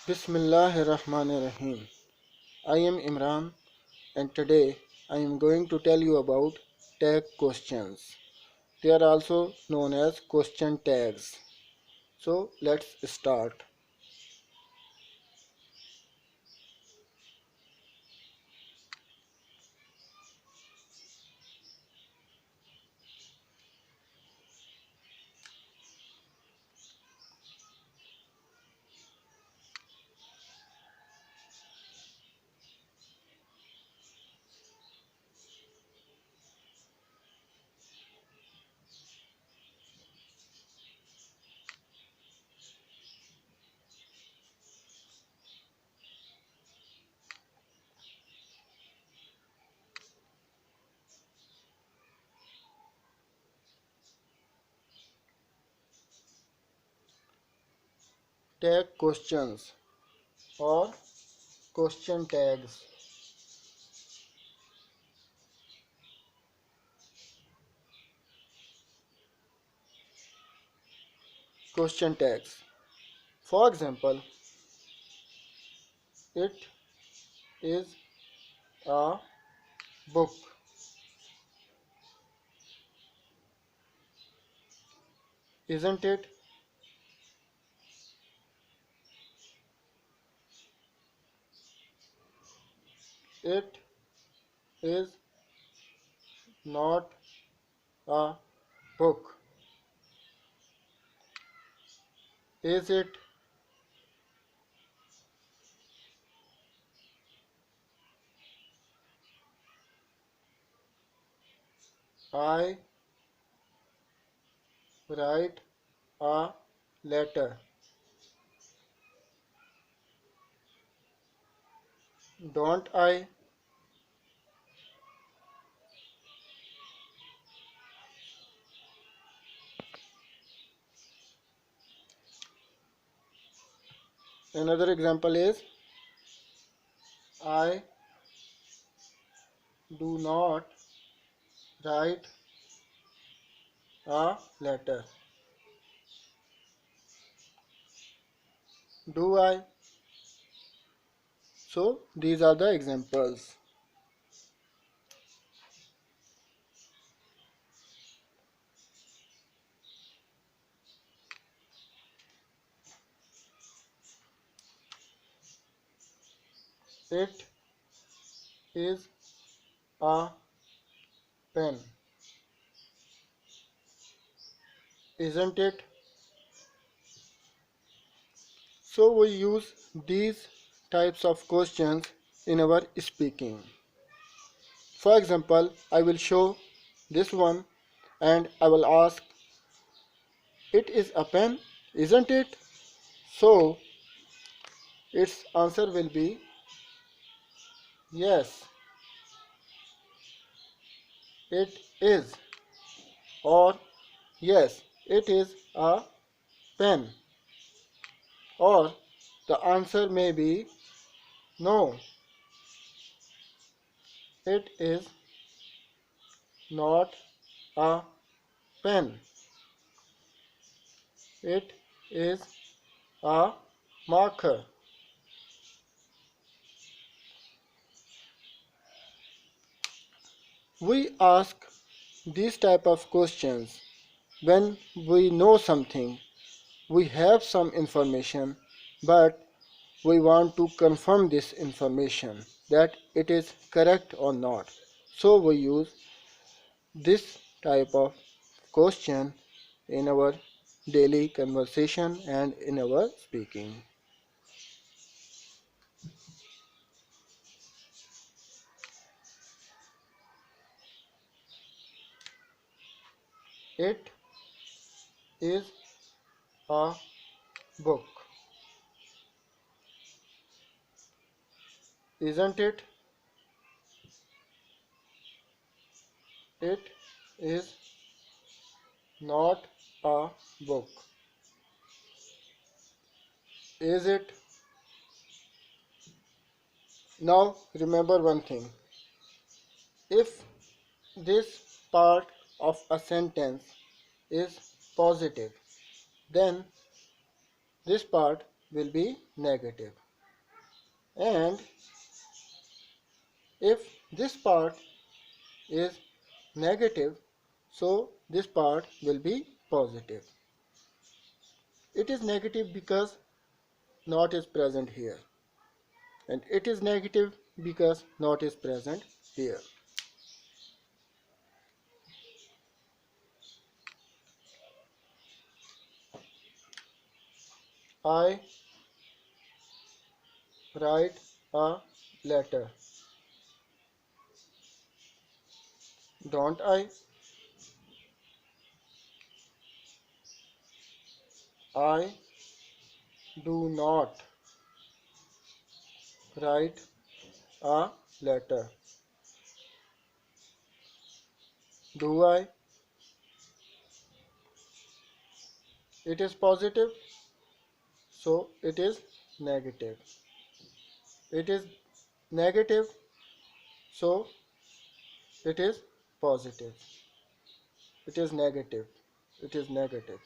Bismillahirrahmanirrahim. I am Imran and today I am going to tell you about tag questions. They are also known as question tags. So let's start. Tag questions or question tags. Question tags. For example, it is a book. Isn't it? It is not a book. Is it? I write a letter. Don't I? Another example is I do not write a letter. Do I? So these are the examples. It is a pen. Isn't it? So we use these types of questions in our speaking. For example, I will show this one and I will ask, it is a pen, isn't it? So its answer will be yes, it is, or yes, it is a pen, or the answer may be no, it is not a pen, it is a marker. We ask these type of questions when we know something, we have some information, but we want to confirm this information that it is correct or not. So we use this type of question in our daily conversation and in our speaking. It is a book, isn't it? It is not a book, is it? Now remember one thing. If this part of a sentence is positive, then this part will be negative. And if this part is negative, so this part will be positive. It is negative because not is present here, and it is negative because not is present here. I write a letter. Don't I? I do not write a letter. Do I? It is positive, so it is negative. It is negative, so it is positive. It is negative. It is negative.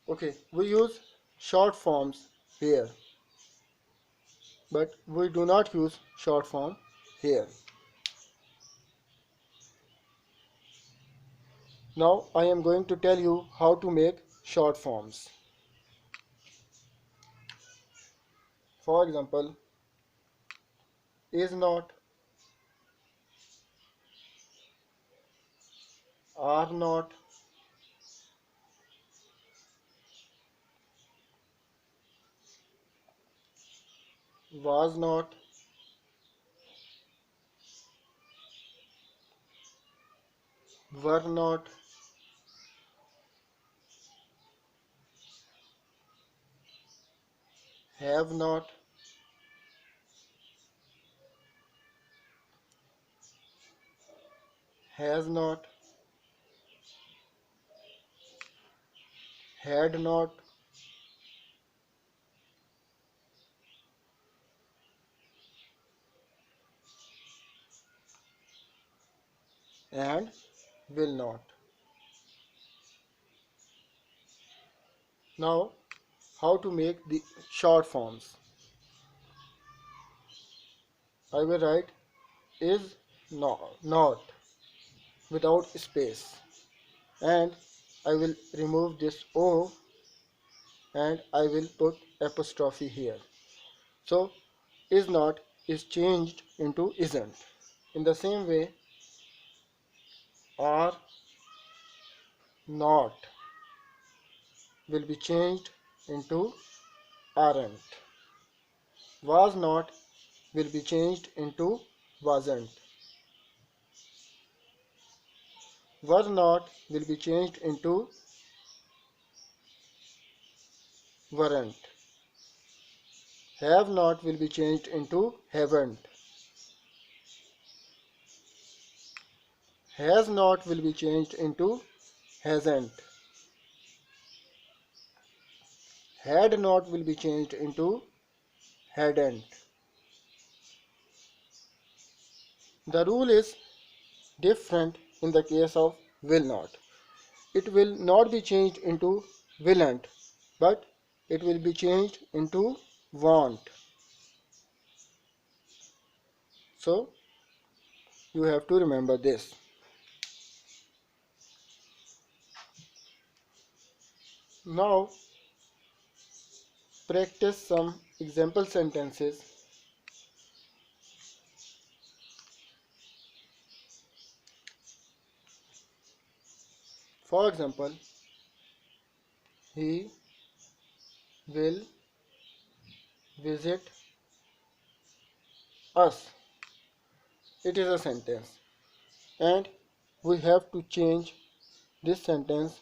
Okay, we use short forms here, but we do not use short form here. Now I am going to tell you how to make short forms. For example, is not, are not, was not, were not, have not, has not, had not, and will not. Now, how to make the short forms? I will write is not without space, and I will remove this O and I will put apostrophe here. So is not is changed into isn't. In the same way, are not will be changed into aren't. Was not will be changed into wasn't. Were not will be changed into weren't. Have not will be changed into haven't. Has not will be changed into hasn't. Had not will be changed into hadn't. The rule is different in the case of will not. It will not be changed into willn't, but it will be changed into won't. So you have to remember this. Now practice some example sentences. For example, he will visit us. It is a sentence, and we have to change this sentence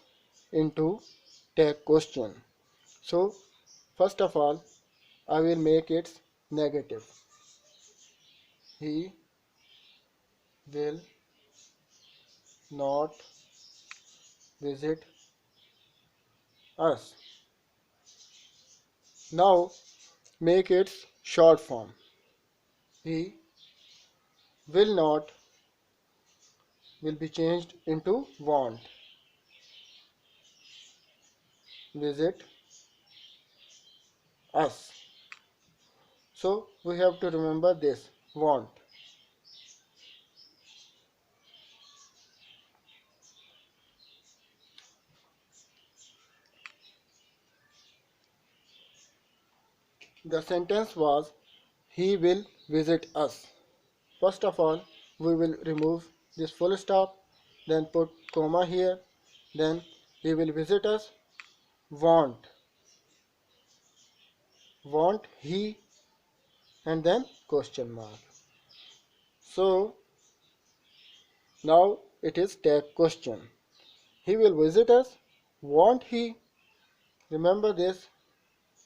into tag question. So first of all, I will make it negative. He will not visit us. Now make its short form. He will not will be changed into won't. visit us. So we have to remember this want. The sentence was he will visit us. First of all, we will remove this full stop, then put comma here, then he will visit us. Want. Want he, and then question mark. So now it is tag question. He will visit us. Want he? Remember this.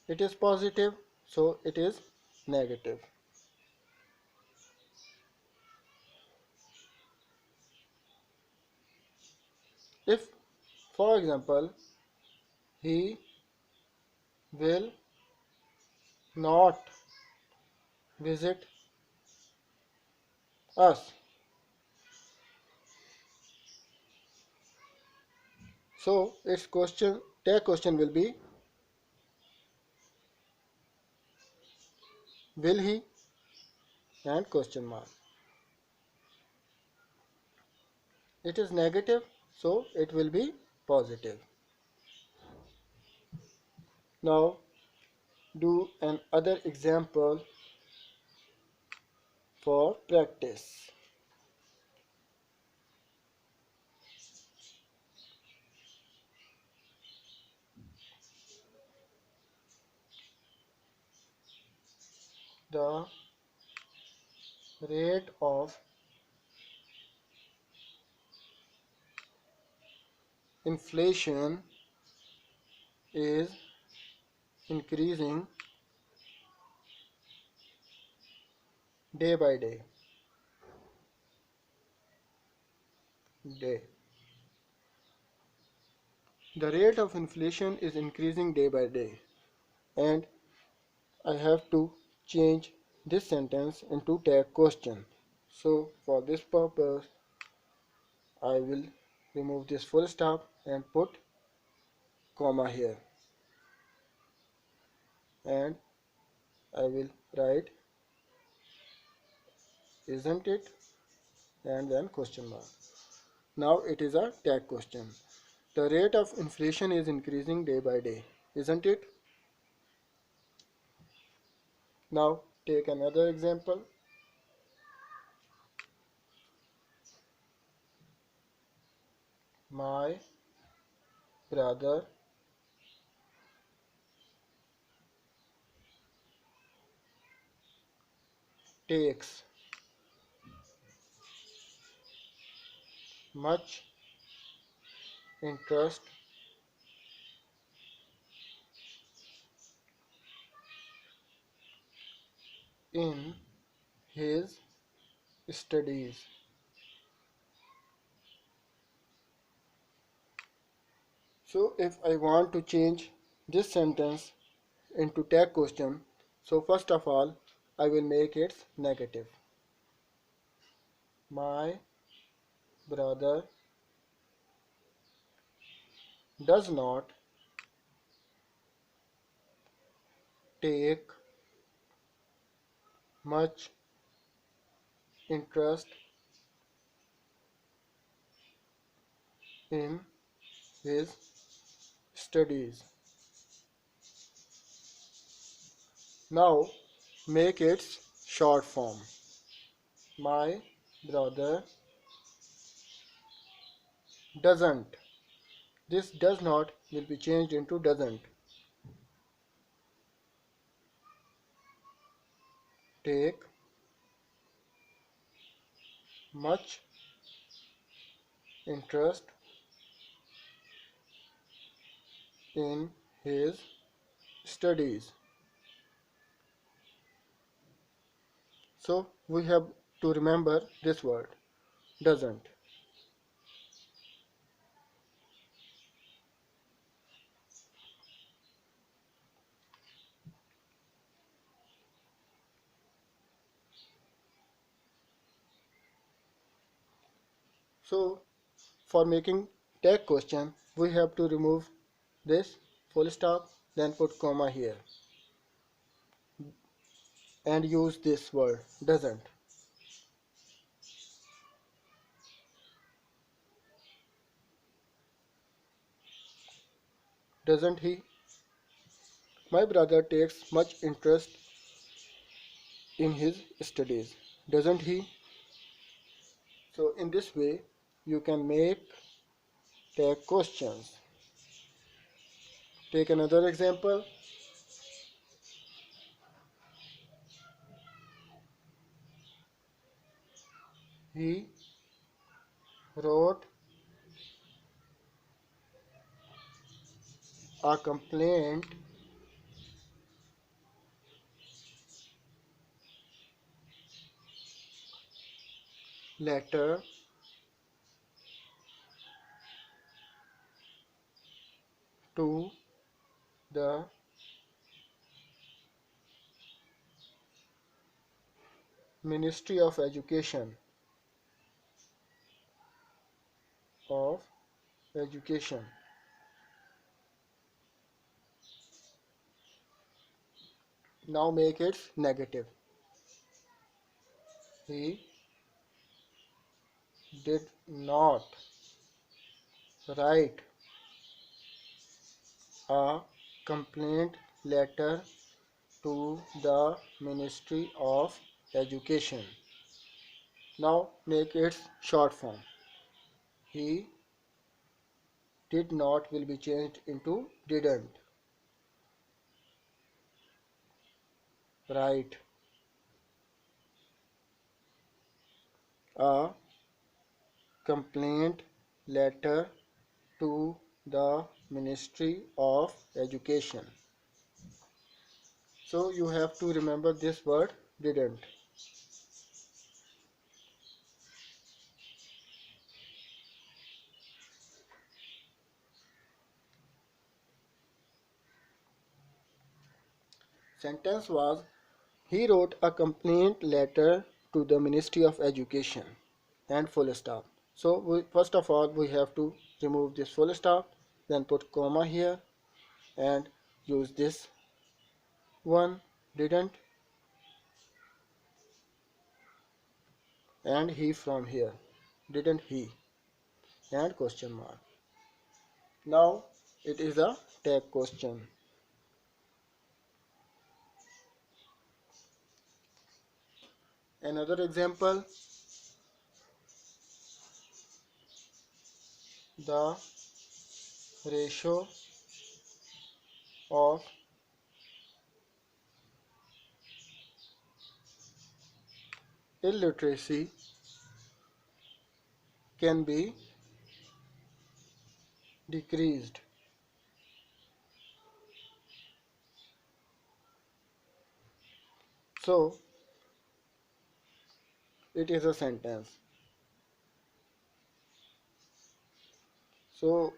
It is positive, so it is negative. If, for example, he will not visit us, so its question tag question will be will he and question mark. It is negative, so it will be positive. Now do another example for practice. The rate of inflation is increasing day by day. The rate of inflation is increasing day by day, and I have to change this sentence into tag question. So for this purpose, I will remove this full stop and put comma here, and I will write isn't it, and then question mark. Now it is a tag question. The rate of inflation is increasing day by day, isn't it? Now take another example. My brother takes much interest in his studies. So if I want to change this sentence into tag question, so first of all I will make it negative. My brother does not take much interest in his studies. Now make its short form. My brother doesn't. This does not will be changed into doesn't take much interest in his studies. So we have to remember this word doesn't. So for making tag question we have to remove this full stop, then put comma here and use this word doesn't. Doesn't he? My brother takes much interest in his studies. Doesn't he? So in this way you can make tag questions. Take another example. He wrote a complaint letter to the Ministry of Education of Education. Now make it negative. He did not write a complaint letter to the Ministry of Education. Now make its short form. He did not will be changed into didn't write a complaint letter to the Ministry of Education. So you have to remember this word didn't. Sentence was he wrote a complaint letter to the Ministry of Education and full stop. So first of all we have to remove this full stop, then put comma here and use this one didn't and he from here didn't he and question mark. Now it is a tag question. Another example, the ratio of illiteracy can be decreased. So it is a sentence. So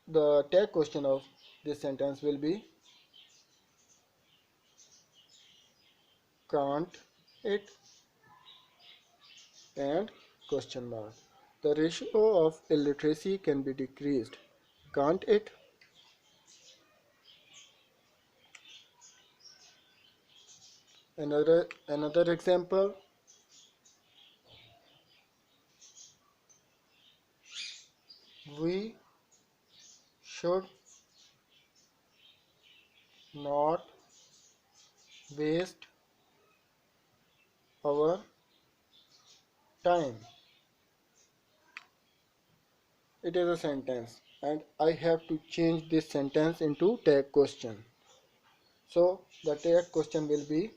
the tag question of this sentence will be can't it and question mark. The ratio of illiteracy can be decreased. Can't it? Another example, we should not waste our time. It is a sentence and I have to change this sentence into tag question. So the tag question will be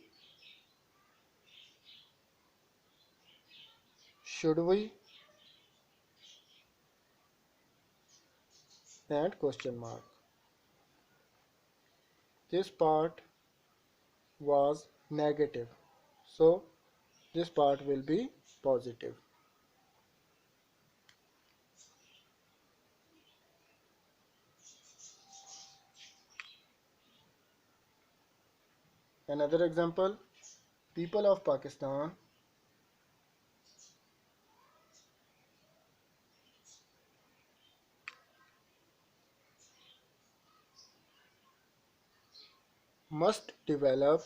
should we and question mark. This part was negative, so this part will be positive. Another example, people of Pakistan must develop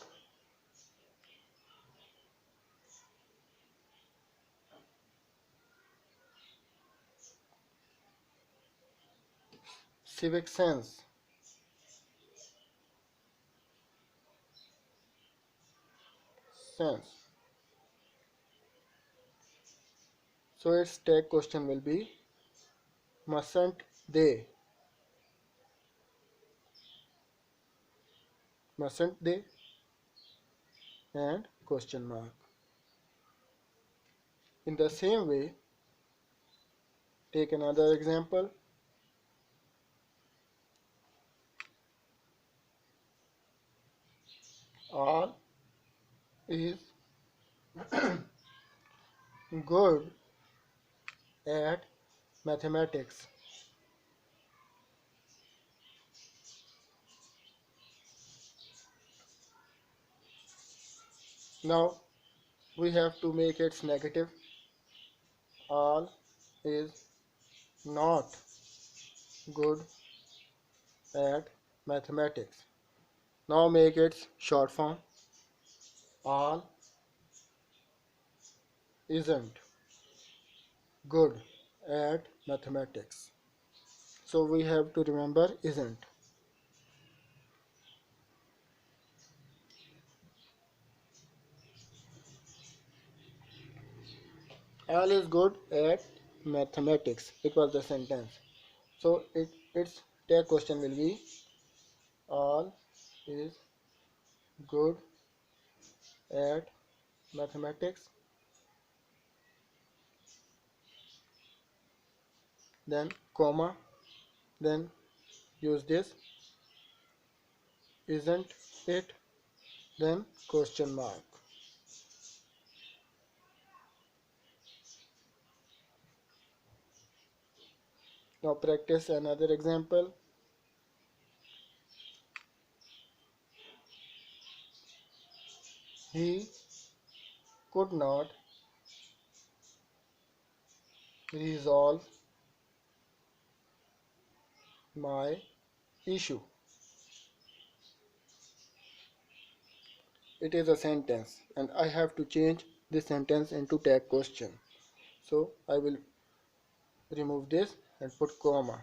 civic sense. So its tag question will be mustn't they, mustn't they, and question mark. In the same way, take another example. All is good at mathematics. Now we have to make its negative. All is not good at mathematics. Now make its short form. All isn't good at mathematics. So we have to remember isn't. All is good at mathematics. It was the sentence. So its tag question will be all is good at mathematics. Then comma. Then use this. Isn't it? Then question mark. Now practice another example. He could not resolve my issue. It is a sentence and I have to change this sentence into tag question. So I will remove this and put comma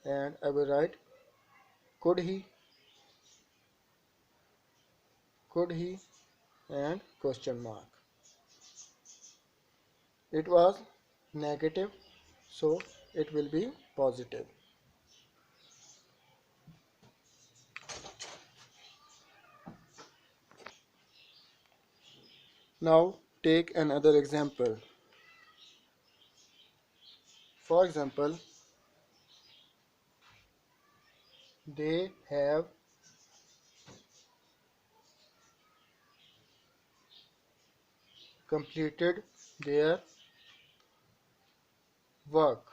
and I will write could he and question mark. It was negative, so it will be positive. Now take another example. For example, they have completed their work.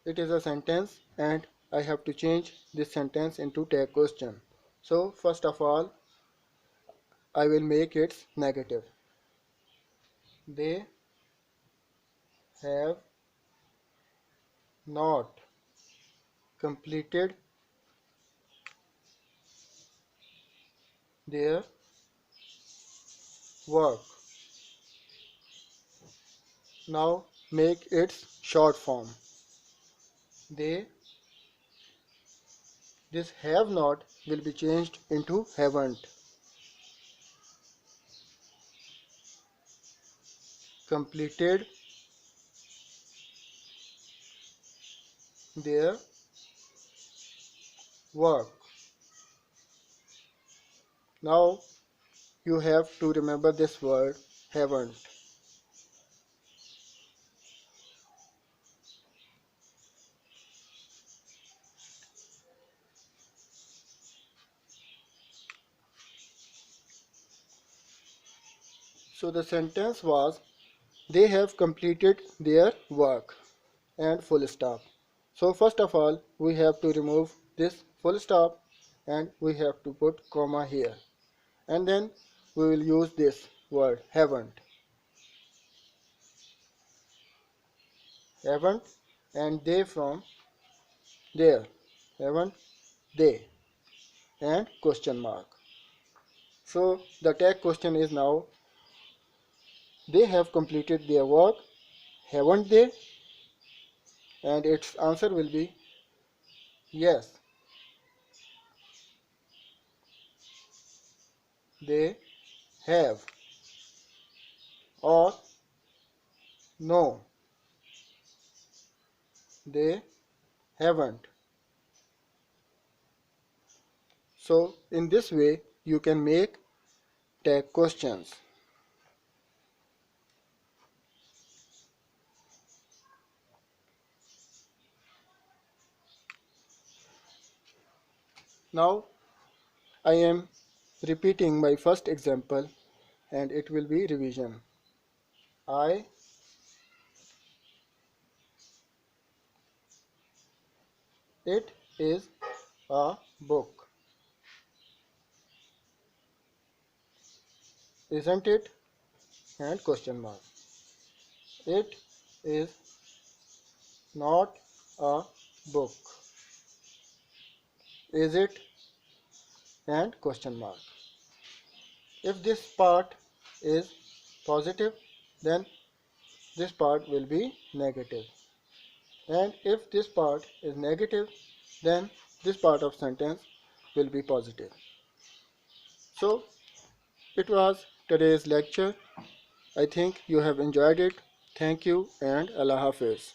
It is a sentence and I have to change this sentence into tag question. So first of all, I will make it negative. They have not completed their work. Now make its short form. They, this have not will be changed into haven't. Completed their work. Now you have to remember this word haven't. So the sentence was they have completed their work and full stop. So first of all we have to remove this full stop and we have to put comma here and then we will use this word haven't and they from there, haven't they, and question mark. So the tag question is now, they have completed their work, haven't they? And its answer will be yes, they have, or no, they haven't. So in this way you can make tag questions. Now I am repeating my first example and it will be revision. I It is a book, isn't it? And question mark. It is not a book, is it? And question mark. If this part is positive, then this part will be negative. And if this part is negative, then this part of sentence will be positive. So it was today's lecture. I think you have enjoyed it. Thank you and Allah Hafiz.